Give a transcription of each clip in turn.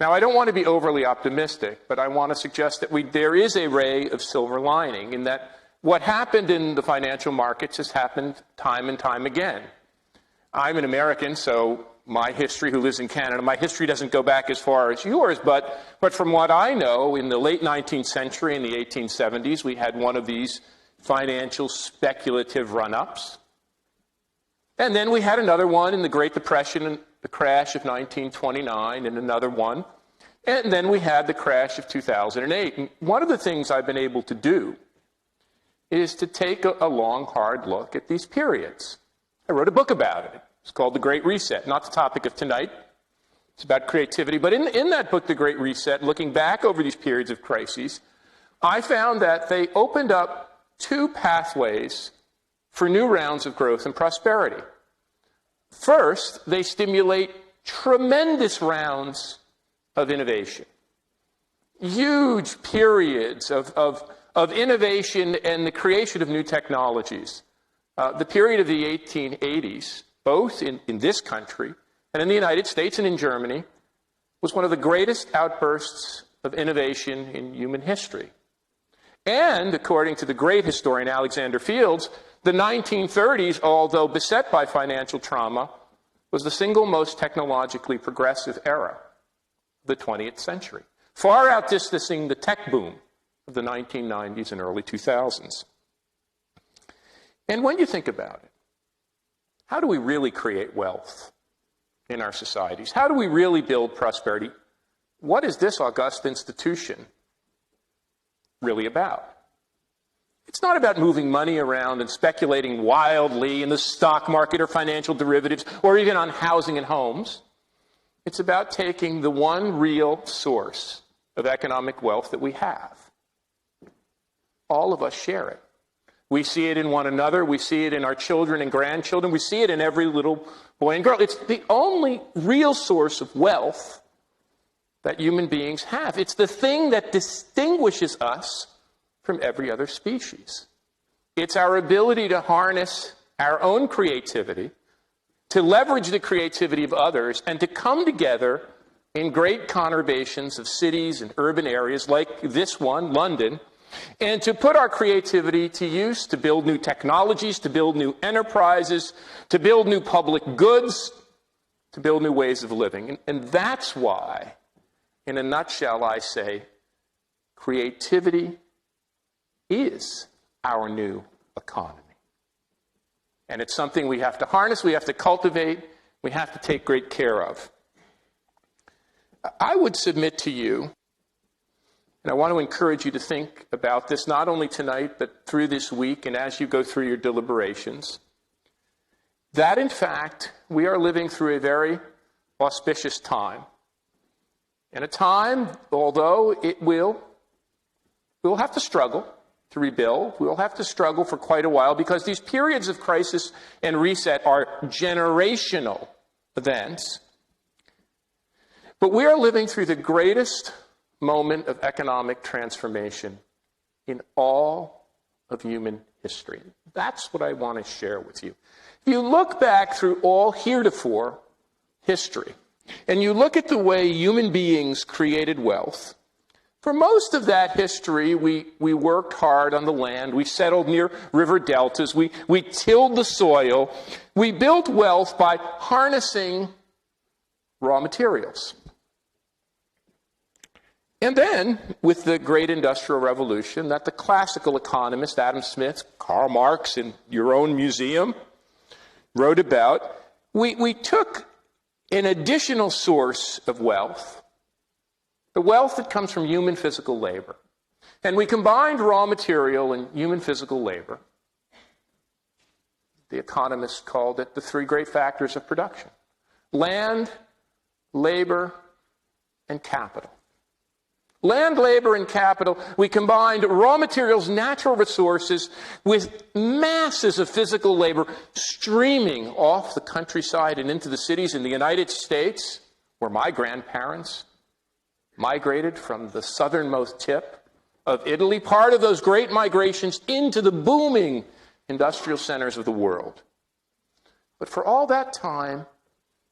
Now, I don't want to be overly optimistic, but I want to suggest that there is a ray of silver lining in that what happened in the financial markets has happened time and time again. I'm an American, so my history, who lives in Canada, my history doesn't go back as far as yours, but from what I know, in the late 19th century, in the 1870s, we had one of these financial speculative run-ups. And then we had another one in the Great Depression and the crash of 1929, and another one. And then we had the crash of 2008. And one of the things I've been able to do is to take a long, hard look at these periods. I wrote a book about it. It's called The Great Reset. Not the topic of tonight. It's about creativity. But in that book, The Great Reset, looking back over these periods of crises, I found that they opened up two pathways for new rounds of growth and prosperity. First, they stimulate tremendous rounds of innovation. Huge periods of innovation and the creation of new technologies. The period of the 1880s, both in this country and in the United States and in Germany, was one of the greatest outbursts of innovation in human history. And, according to the great historian Alexander Fields, the 1930s, although beset by financial trauma, was the single most technologically progressive era of the 20th century, far outdistancing the tech boom of the 1990s and early 2000s. And when you think about it, how do we really create wealth in our societies? How do we really build prosperity? What is this august institution really about? It's not about moving money around and speculating wildly in the stock market or financial derivatives or even on housing and homes. It's about taking the one real source of economic wealth that we have. All of us share it. We see it in one another. We see it in our children and grandchildren. We see it in every little boy and girl. It's the only real source of wealth that human beings have. It's the thing that distinguishes us from every other species. It's our ability to harness our own creativity, to leverage the creativity of others, and to come together in great conurbations of cities and urban areas like this one, London, and to put our creativity to use to build new technologies, to build new enterprises, to build new public goods, to build new ways of living. And that's why, in a nutshell, I say creativity is our new economy. And it's something we have to harness, we have to cultivate, we have to take great care of. I would submit to you, and I want to encourage you to think about this not only tonight, but through this week and as you go through your deliberations, that in fact, we are living through a very auspicious time. And a time, although we'll have to struggle to rebuild. We'll have to struggle for quite a while because these periods of crisis and reset are generational events. But we are living through the greatest moment of economic transformation in all of human history. That's what I want to share with you. If you look back through all heretofore history, and you look at the way human beings created wealth, for most of that history, we worked hard on the land. We settled near river deltas. We tilled the soil. We built wealth by harnessing raw materials. And then, with the great Industrial Revolution that the classical economist Adam Smith, Karl Marx, in your own museum, wrote about, we took an additional source of wealth, the wealth that comes from human physical labor. And we combined raw material and human physical labor. The economists called it the three great factors of production: land, labor, and capital. Land, labor, and capital. We combined raw materials, natural resources, with masses of physical labor streaming off the countryside and into the cities in the United States, where my grandparents migrated from the southernmost tip of Italy, part of those great migrations into the booming industrial centers of the world. But for all that time,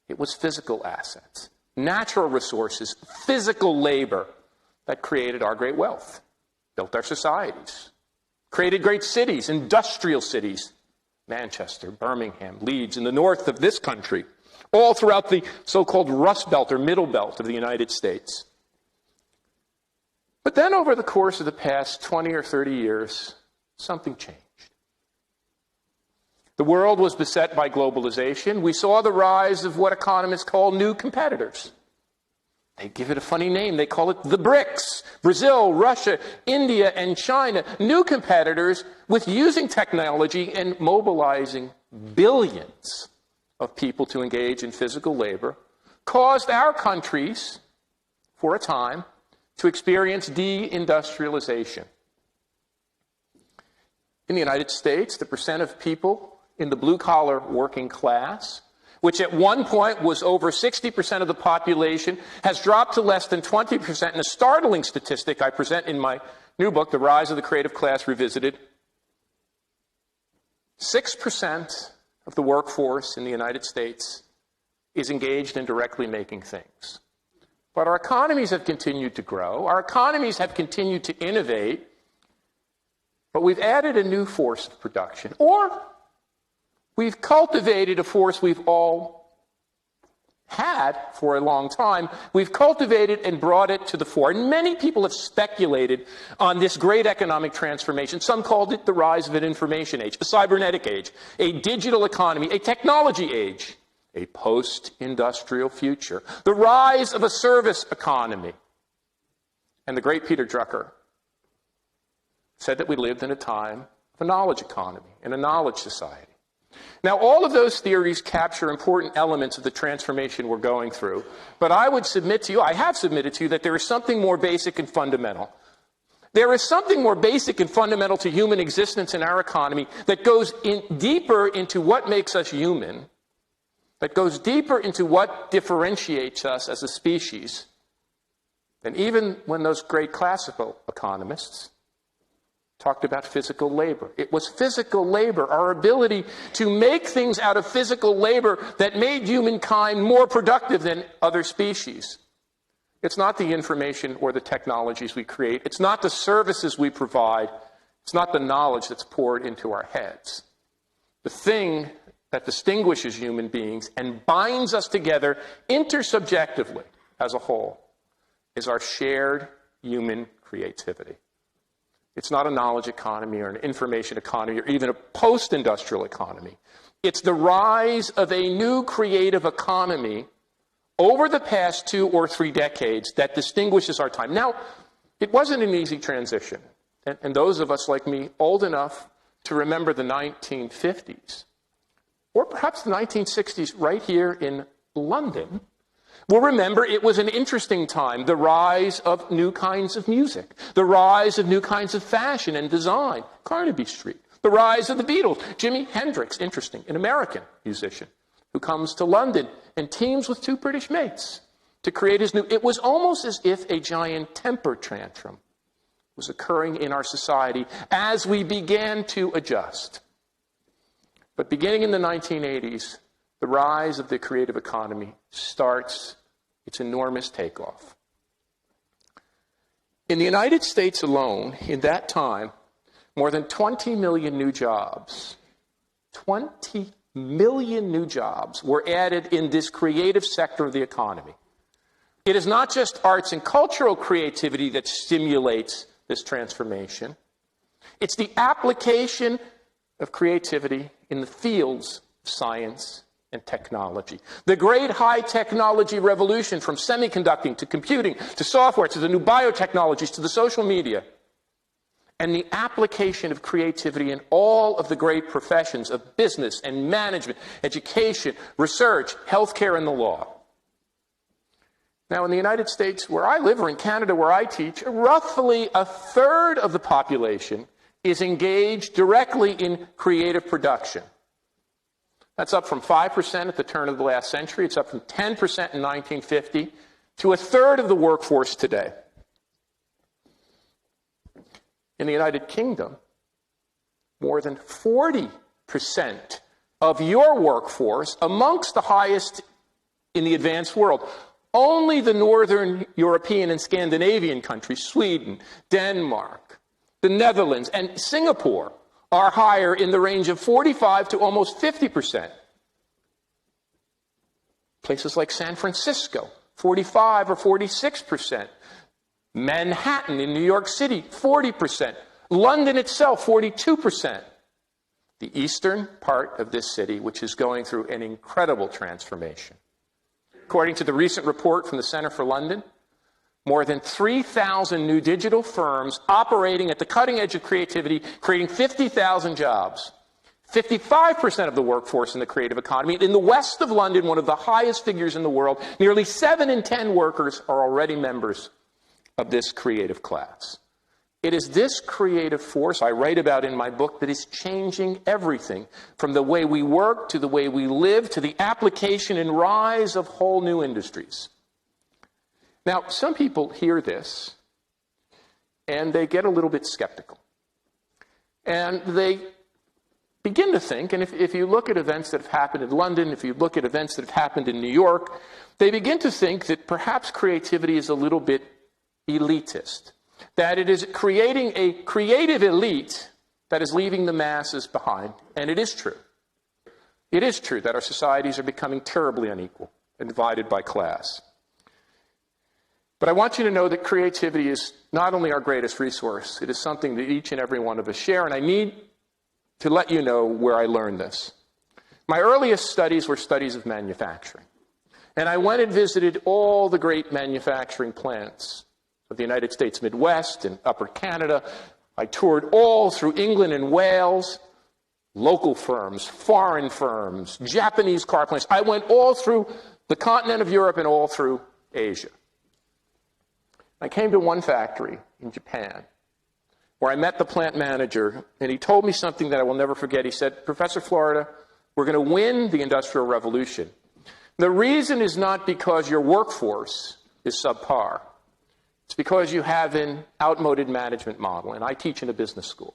it was physical assets. natural resources, physical labor that created our great wealth, built our societies, created great cities, industrial cities, Manchester, Birmingham, Leeds, in the north of this country, all throughout the so-called Rust Belt or Middle Belt of the United States. But then over the course of the past 20 or 30 years, something changed. The world was beset by globalization. We saw the rise of what economists call new competitors. They give it a funny name. They call it the BRICS. Brazil, Russia, India, and China. New competitors with using technology and mobilizing billions of people to engage in physical labor caused our countries, for a time, to experience deindustrialization. In the United States, the percent of people in the blue-collar working class, which at one point was over 60% of the population, has dropped to less than 20%. And a startling statistic I present in my new book, The Rise of the Creative Class Revisited, 6% of the workforce in the United States is engaged in directly making things. But our economies have continued to grow. Our economies have continued to innovate. But we've added a new force of production, or we've cultivated a force we've all had for a long time. We've cultivated and brought it to the fore. And many people have speculated on this great economic transformation. Some called it the rise of an information age, a cybernetic age, a digital economy, a technology age, a post-industrial future, the rise of a service economy. And the great Peter Drucker said that we lived in a time of a knowledge economy, in a knowledge society. Now, all of those theories capture important elements of the transformation we're going through, but I would submit to you, I have submitted to you, that there is something more basic and fundamental. There is something more basic and fundamental to human existence in our economy that goes deeper into what makes us human, that goes deeper into what differentiates us as a species, than even when those great classical economists talked about physical labor. It was physical labor, our ability to make things out of physical labor, that made humankind more productive than other species. It's not the information or the technologies we create. It's not the services we provide. It's not the knowledge that's poured into our heads. The thing that distinguishes human beings and binds us together intersubjectively as a whole is our shared human creativity. It's not a knowledge economy or an information economy or even a post-industrial economy. It's the rise of a new creative economy over the past 2 or 3 decades that distinguishes our time. Now, it wasn't an easy transition. And those of us like me old enough to remember the 1950s, or perhaps the 1960s right here in London, will remember it was an interesting time, the rise of new kinds of music, the rise of new kinds of fashion and design, Carnaby Street, the rise of the Beatles, Jimi Hendrix, interesting, an American musician who comes to London and teams with 2 British mates to create his new. It was almost as if a giant temper tantrum was occurring in our society as we began to adjust. But beginning in the 1980s, the rise of the creative economy starts its enormous takeoff. In the United States alone, in that time, more than 20 million new jobs, 20 million new jobs were added in this creative sector of the economy. It is not just arts and cultural creativity that stimulates this transformation. It's the application of creativity in the fields of science and technology. The great high technology revolution, from semiconducting to computing to software to the new biotechnologies to the social media, and the application of creativity in all of the great professions of business and management, education, research, healthcare, and the law. Now, in the United States, where I live, or in Canada, where I teach, roughly 1/3 of the population is engaged directly in creative production. That's up from 5% at the turn of the last century. It's up from 10% in 1950 to 1/3 of the workforce today. In the United Kingdom, more than 40% of your workforce, amongst the highest in the advanced world, Only the Northern European and Scandinavian countries, Sweden, Denmark, the Netherlands, and Singapore, are higher in the range of 45 to almost 50%. Places like San Francisco, 45 or 46%. Manhattan in New York City, 40%. London itself, 42%. The eastern part of this city, which is going through an incredible transformation. According to the recent report from the Center for London, more than 3,000 new digital firms operating at the cutting edge of creativity, creating 50,000 jobs. 55% of the workforce in the creative economy. In the west of London, one of the highest figures in the world, nearly 7 in 10 workers are already members of this creative class. It is this creative force I write about in my book that is changing everything, from the way we work to the way we live to the application and rise of whole new industries. Now, some people hear this and they get a little bit skeptical. And they begin to think, and if you look at events that have happened in London, if you look at events that have happened in New York, they begin to think that perhaps creativity is a little bit elitist. That it is creating a creative elite that is leaving the masses behind. And it is true. It is true that our societies are becoming terribly unequal and divided by class. But I want you to know that creativity is not only our greatest resource, it is something that each and every one of us share, and I need to let you know where I learned this. My earliest studies were studies of manufacturing. And I went and visited all the great manufacturing plants of the United States Midwest and Upper Canada. I toured all through England and Wales, local firms, foreign firms, Japanese car plants. I went all through the continent of Europe and all through Asia. I came to one factory in Japan where I met the plant manager, and he told me something that I will never forget. He said, "Professor Florida, we're going to win the Industrial Revolution. The reason is not because your workforce is subpar. It's because you have an outmoded management model," and I teach in a business school.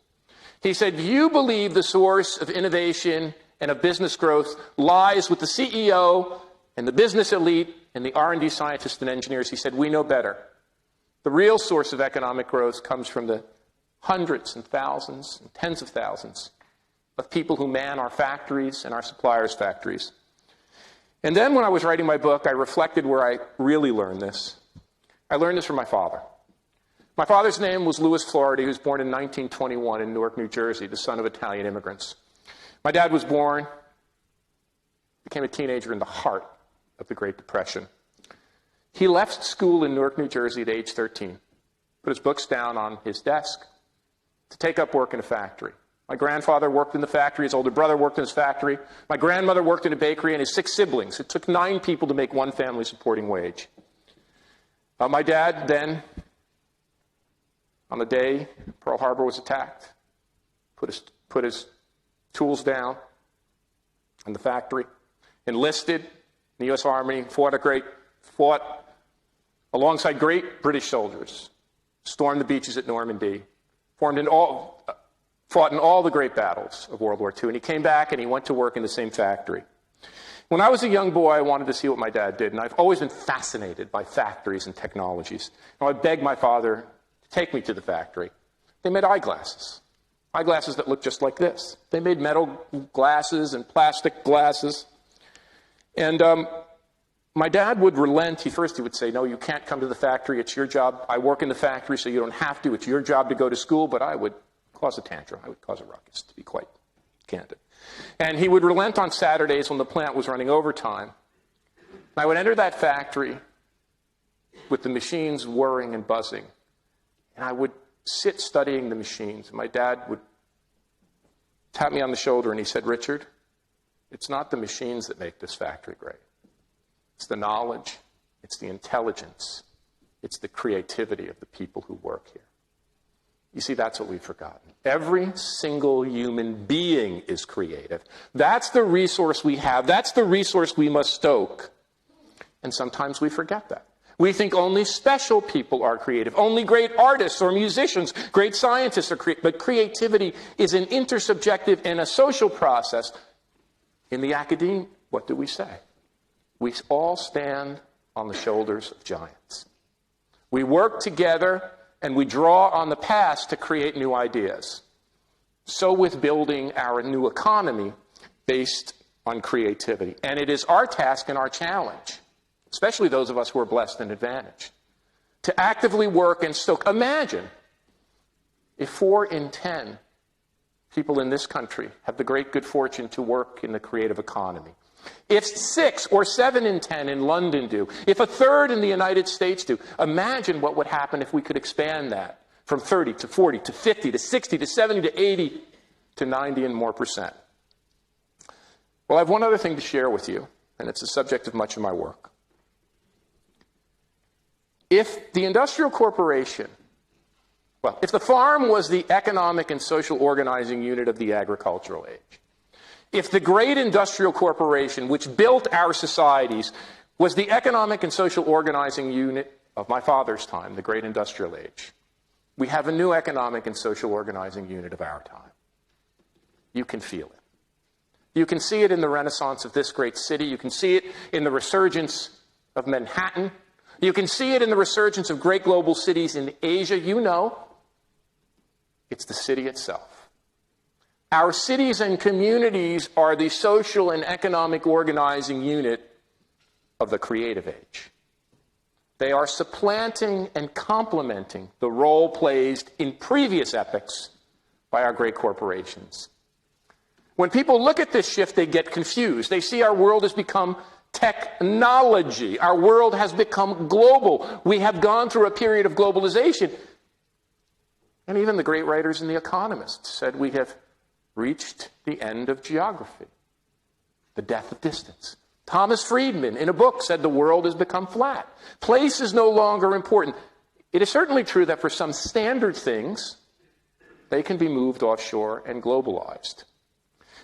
He said, "You believe the source of innovation and of business growth lies with the CEO and the business elite and the R&D scientists and engineers." He said, "We know better. The real source of economic growth comes from the hundreds and thousands and tens of thousands of people who man our factories and our suppliers' factories." And then when I was writing my book, I reflected where I really learned this. I learned this from my father. My father's name was Louis Florida. He was born in 1921 in Newark, New Jersey, the son of Italian immigrants. My dad was born, became a teenager in the heart of the Great Depression. He left school in Newark, New Jersey at age 13, put his books down on his desk to take up work in a factory. My grandfather worked in the factory. His older brother worked in his factory. My grandmother worked in a bakery, and his 6 siblings. It took 9 people to make one family supporting wage. My dad then, on the day Pearl Harbor was attacked, put his tools down in the factory, enlisted in the U.S. Army, fought alongside great British soldiers, stormed the beaches at Normandy, fought in all the great battles of World War II, and he came back and he went to work in the same factory. When I was a young boy, I wanted to see what my dad did, and I've always been fascinated by factories and technologies. And I begged my father to take me to the factory. They made eyeglasses that looked just like this. They made metal glasses and plastic glasses. And my dad would relent. First he would say, "No, you can't come to the factory. It's your job. I work in the factory, so you don't have to. It's your job to go to school." But I would cause a tantrum. I would cause a ruckus, to be quite candid. And he would relent on Saturdays when the plant was running overtime. I would enter that factory with the machines whirring and buzzing, and I would sit studying the machines. And my dad would tap me on the shoulder and he said, "Richard, it's not the machines that make this factory great. It's the knowledge, it's the intelligence, it's the creativity of the people who work here." You see, that's what we've forgotten. Every single human being is creative. That's the resource we have. That's the resource we must stoke. And sometimes we forget that. We think only special people are creative. Only great artists or musicians, great scientists are creative. But creativity is an intersubjective and a social process. In the academe, what do we say? We all stand on the shoulders of giants. We work together and we draw on the past to create new ideas. So with building our new economy based on creativity. And it is our task and our challenge, especially those of us who are blessed and advantaged, to actively work and stoke. Imagine if 4 in 10 people in this country have the great good fortune to work in the creative economy. If 6 or 7 in 10 in London do, if a third in the United States do, imagine what would happen if we could expand that from 30 to 40 to 50 to 60 to 70 to 80 to 90 and more percent. Well, I have one other thing to share with you, and it's the subject of much of my work. If the industrial corporation, well, if the farm was the economic and social organizing unit of the agricultural age, if the great industrial corporation which built our societies was the economic and social organizing unit of my father's time, the great industrial age, we have a new economic and social organizing unit of our time. You can feel it. You can see it in the renaissance of this great city. You can see it in the resurgence of Manhattan. You can see it in the resurgence of great global cities in Asia. You know, it's the city itself. Our cities and communities are the social and economic organizing unit of the creative age. They are supplanting and complementing the role played in previous epochs by our great corporations. When people look at this shift, they get confused. They see our world has become technology. Our world has become global. We have gone through a period of globalization. And even the great writers and the economists said we have reached the end of geography, the death of distance. Thomas Friedman, in a book, said the world has become flat. Place is no longer important. It is certainly true that for some standard things, they can be moved offshore and globalized.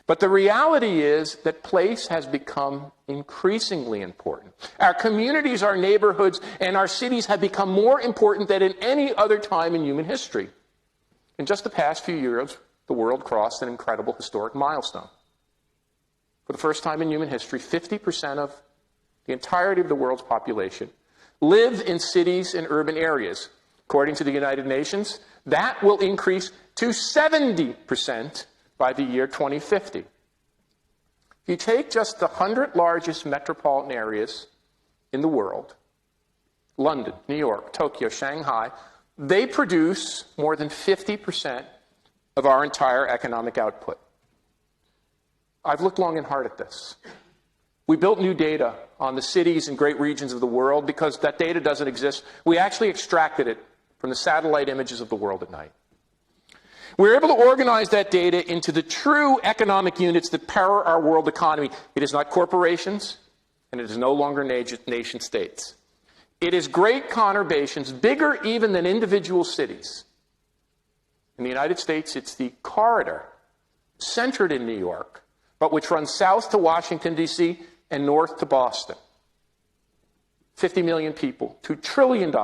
But the reality is that place has become increasingly important. Our communities, our neighborhoods, and our cities have become more important than in any other time in human history. In just the past few years, the world crossed an incredible historic milestone. For the first time in human history, 50% of the entirety of the world's population live in cities and urban areas. According to the United Nations, that will increase to 70% by the year 2050. If you take just the 100 largest metropolitan areas in the world, London, New York, Tokyo, Shanghai, they produce more than 50% of our entire economic output. I've looked long and hard at this. We built new data on the cities and great regions of the world because that data doesn't exist. We actually extracted it from the satellite images of the world at night. We were able to organize that data into the true economic units that power our world economy. It is not corporations, and it is no longer nation states. It is great conurbations, bigger even than individual cities. In the United States, it's the corridor, centered in New York, but which runs south to Washington, D.C., and north to Boston. 50 million people, $2 trillion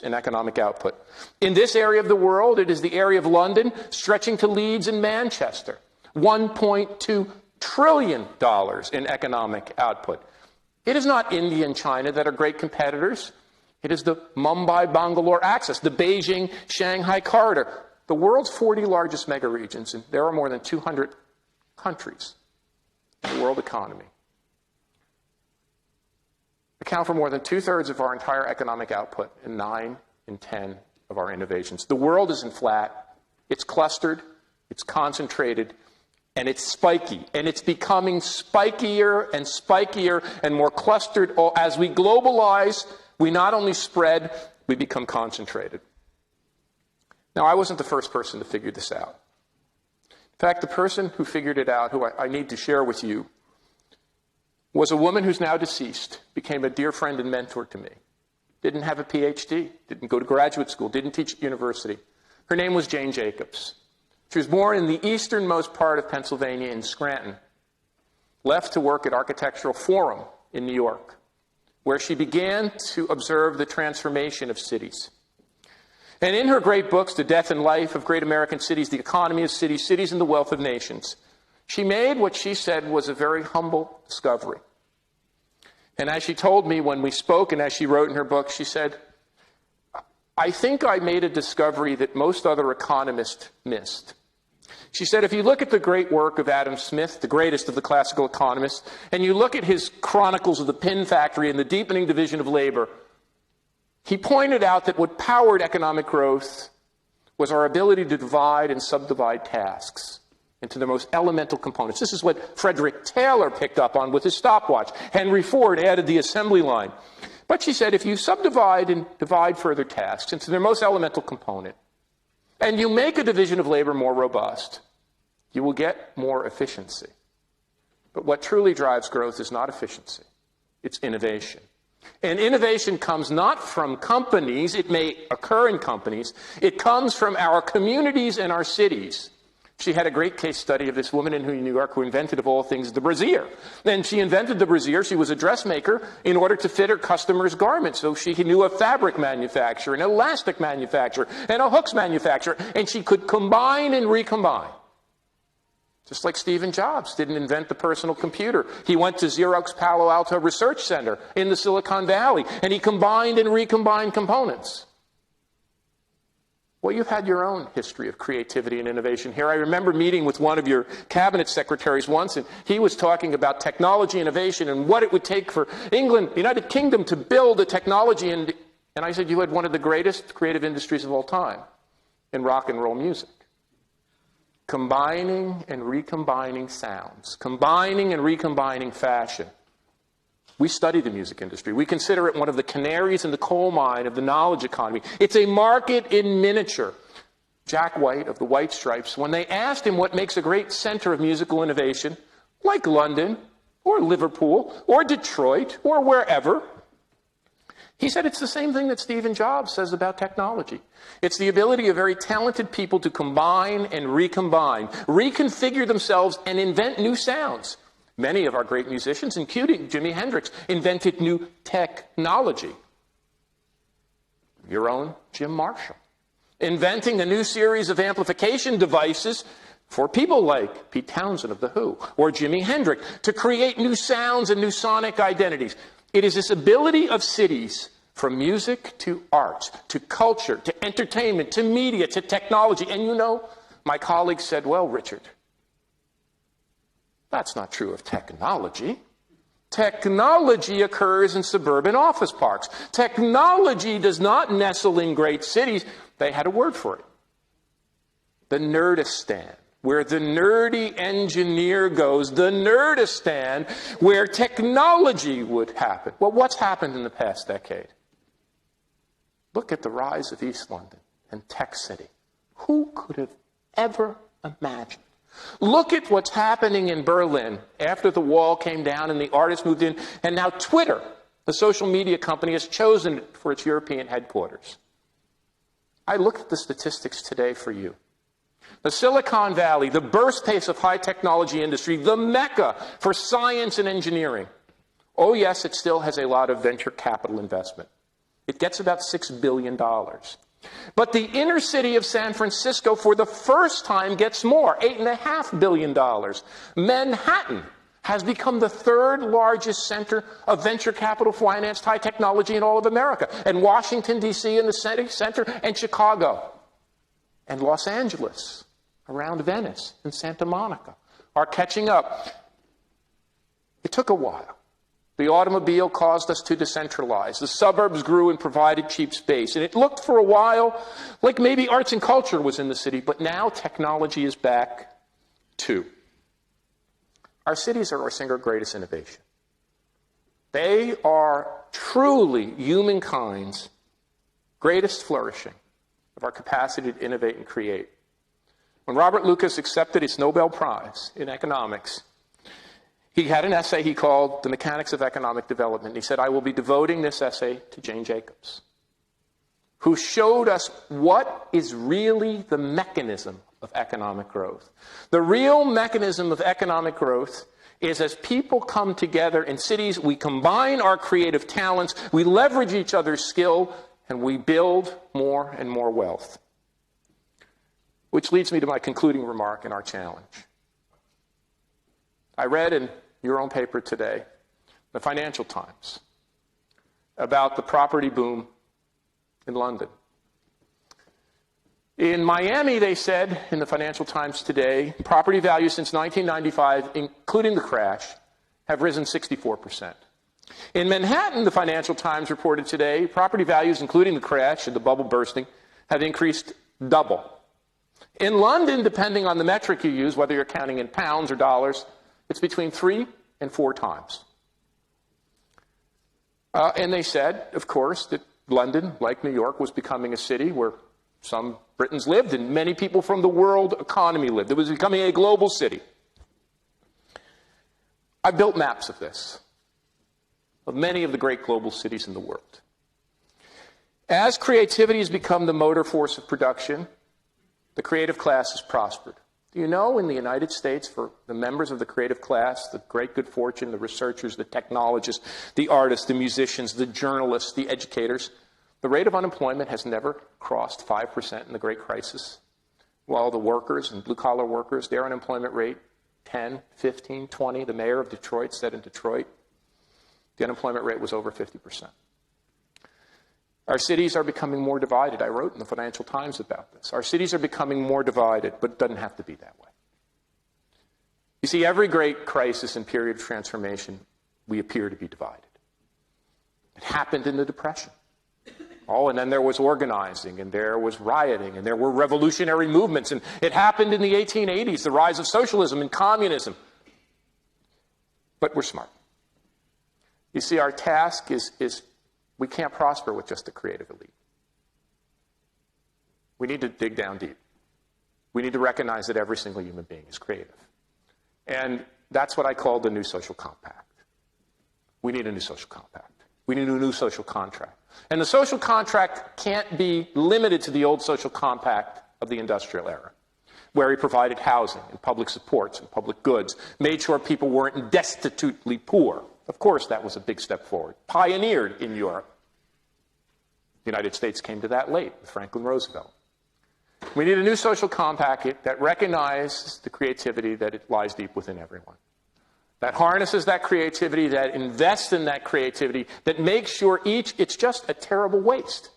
in economic output. In this area of the world, it is the area of London, stretching to Leeds and Manchester. $1.2 trillion in economic output. It is not India and China that are great competitors. It is the Mumbai-Bangalore axis, the Beijing-Shanghai corridor, the world's 40 largest mega regions, and there are more than 200 countries in the world economy. Account for more than 2/3 of our entire economic output and 9 in 10 of our innovations. The world isn't flat. It's clustered, it's concentrated, and it's spiky. And it's becoming spikier and spikier and more clustered. As we globalize, we not only spread, we become concentrated. Now, I wasn't the first person to figure this out. In fact, the person who figured it out, who I need to share with you, was a woman who's now deceased, became a dear friend and mentor to me. Didn't have a PhD, didn't go to graduate school, didn't teach at university. Her name was Jane Jacobs. She was born in the easternmost part of Pennsylvania in Scranton, left to work at Architectural Forum in New York, where she began to observe the transformation of cities. And in her great books, The Death and Life of Great American Cities, The Economy of Cities, Cities and the Wealth of Nations, she made what she said was a very humble discovery. And as she told me when we spoke, and as she wrote in her book, she said, I think I made a discovery that most other economists missed. She said, if you look at the great work of Adam Smith, the greatest of the classical economists, and you look at his chronicles of the pin factory and the deepening division of labor, he pointed out that what powered economic growth was our ability to divide and subdivide tasks into the most elemental components. This is what Frederick Taylor picked up on with his stopwatch. Henry Ford added the assembly line. But she said, if you subdivide and divide further tasks into their most elemental component, and you make a division of labor more robust, you will get more efficiency. But what truly drives growth is not efficiency. It's innovation. And innovation comes not from companies. It may occur in companies. It comes from our communities and our cities. She had a great case study of this woman in New York who invented, of all things, the brassiere. And she invented the brassiere. She was a dressmaker in order to fit her customers' garments. So she knew a fabric manufacturer, an elastic manufacturer, and a hooks manufacturer. And she could combine and recombine. Just like Stephen Jobs didn't invent the personal computer. He went to Xerox Palo Alto Research Center in the Silicon Valley, and he combined and recombined components. Well, you've had your own history of creativity and innovation here. I remember meeting with one of your cabinet secretaries once, and he was talking about technology innovation and what it would take for England, the United Kingdom, to build a technology. And I said, you had one of the greatest creative industries of all time in rock and roll music. Combining and recombining sounds, combining and recombining fashion. We study the music industry. We consider it one of the canaries in the coal mine of the knowledge economy. It's a market in miniature. Jack White of the White Stripes, when they asked him what makes a great center of musical innovation, like London or Liverpool or Detroit or wherever, he said it's the same thing that Stephen Jobs says about technology. It's the ability of very talented people to combine and recombine, reconfigure themselves and invent new sounds. Many of our great musicians, including Jimi Hendrix, invented new technology. Your own Jim Marshall, inventing a new series of amplification devices for people like Pete Townsend of The Who or Jimi Hendrix to create new sounds and new sonic identities. It is this ability of cities, from music to art, to culture, to entertainment, to media, to technology. And you know, my colleague said, well, Richard, that's not true of technology. Technology occurs in suburban office parks. Technology does not nestle in great cities. They had a word for it. The Nerdistan, where the nerdy engineer goes. The Nerdistan, where technology would happen. Well, what's happened in the past decade? Look at the rise of East London and Tech City. Who could have ever imagined? Look at what's happening in Berlin after the wall came down and the artists moved in, and now Twitter, the social media company, has chosen it for its European headquarters. I looked at the statistics today for you. The Silicon Valley, the birthplace of high technology industry, the mecca for science and engineering. Oh yes, it still has a lot of venture capital investment. It gets about $6 billion. But the inner city of San Francisco, for the first time, gets more, $8.5 billion. Manhattan has become the third largest center of venture capital financed high technology in all of America. And Washington, D.C. in the center, and Chicago. And Los Angeles, around Venice and Santa Monica, are catching up. It took a while. The automobile caused us to decentralize. The suburbs grew and provided cheap space. And it looked for a while like maybe arts and culture was in the city, but now technology is back too. Our cities are our single greatest innovation. They are truly humankind's greatest flourishing of our capacity to innovate and create. When Robert Lucas accepted his Nobel Prize in economics, he had an essay he called The Mechanics of Economic Development. He said, I will be devoting this essay to Jane Jacobs, who showed us what is really the mechanism of economic growth. The real mechanism of economic growth is as people come together in cities, we combine our creative talents, we leverage each other's skill, and we build more and more wealth. Which leads me to my concluding remark and our challenge. I read in your own paper today the Financial Times, about the property boom in London. In Miami, they said, in the Financial Times today, property values since 1995, including the crash, have risen 64%. In Manhattan, the Financial Times reported today, property values, including the crash and the bubble bursting, have increased double. In London, depending on the metric you use, whether you're counting in pounds or dollars, it's between 3 and 4 times. And they said, of course, that London, like New York, was becoming a city where some Britons lived and many people from the world economy lived. It was becoming a global city. I built maps of this, of many of the great global cities in the world. As creativity has become the motor force of production, the creative class has prospered. Do you know, in the United States, for the members of the creative class, the great good fortune, the researchers, the technologists, the artists, the musicians, the journalists, the educators, the rate of unemployment has never crossed 5% in the Great Crisis, while the workers and blue-collar workers, their unemployment rate, 10, 15, 20. The mayor of Detroit said in Detroit, the unemployment rate was over 50%. Our cities are becoming more divided. I wrote in the Financial Times about this. Our cities are becoming more divided, but it doesn't have to be that way. You see, every great crisis and period of transformation, we appear to be divided. It happened in the Depression. Oh, and then there was organizing, and there was rioting, and there were revolutionary movements, and it happened in the 1880s, the rise of socialism and communism. But we're smart. You see, our task is we can't prosper with just a creative elite. We need to dig down deep. We need to recognize that every single human being is creative. And that's what I call the new social compact. We need a new social compact. We need a new social contract. And the social contract can't be limited to the old social compact of the industrial era, where he provided housing and public supports and public goods, made sure people weren't destitutely poor. Of course, that was a big step forward. Pioneered in Europe. The United States came to that late with Franklin Roosevelt. We need a new social compact that recognizes the creativity that it lies deep within everyone. That harnesses that creativity, that invests in that creativity, that makes sure it's just a terrible waste.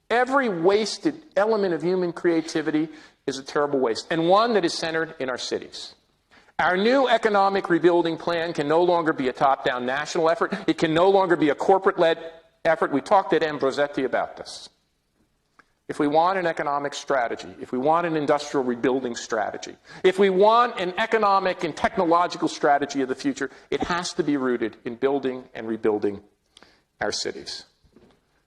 Every wasted element of human creativity is a terrible waste, and one that is centered in our cities. Our new economic rebuilding plan can no longer be a top-down national effort. It can no longer be a corporate-led effort. We talked at Ambrosetti about this. If we want an economic strategy, if we want an industrial rebuilding strategy, if we want an economic and technological strategy of the future, it has to be rooted in building and rebuilding our cities.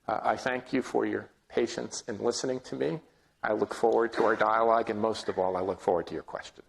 I thank you for your patience in listening to me. I look forward to our dialogue, and most of all, I look forward to your questions.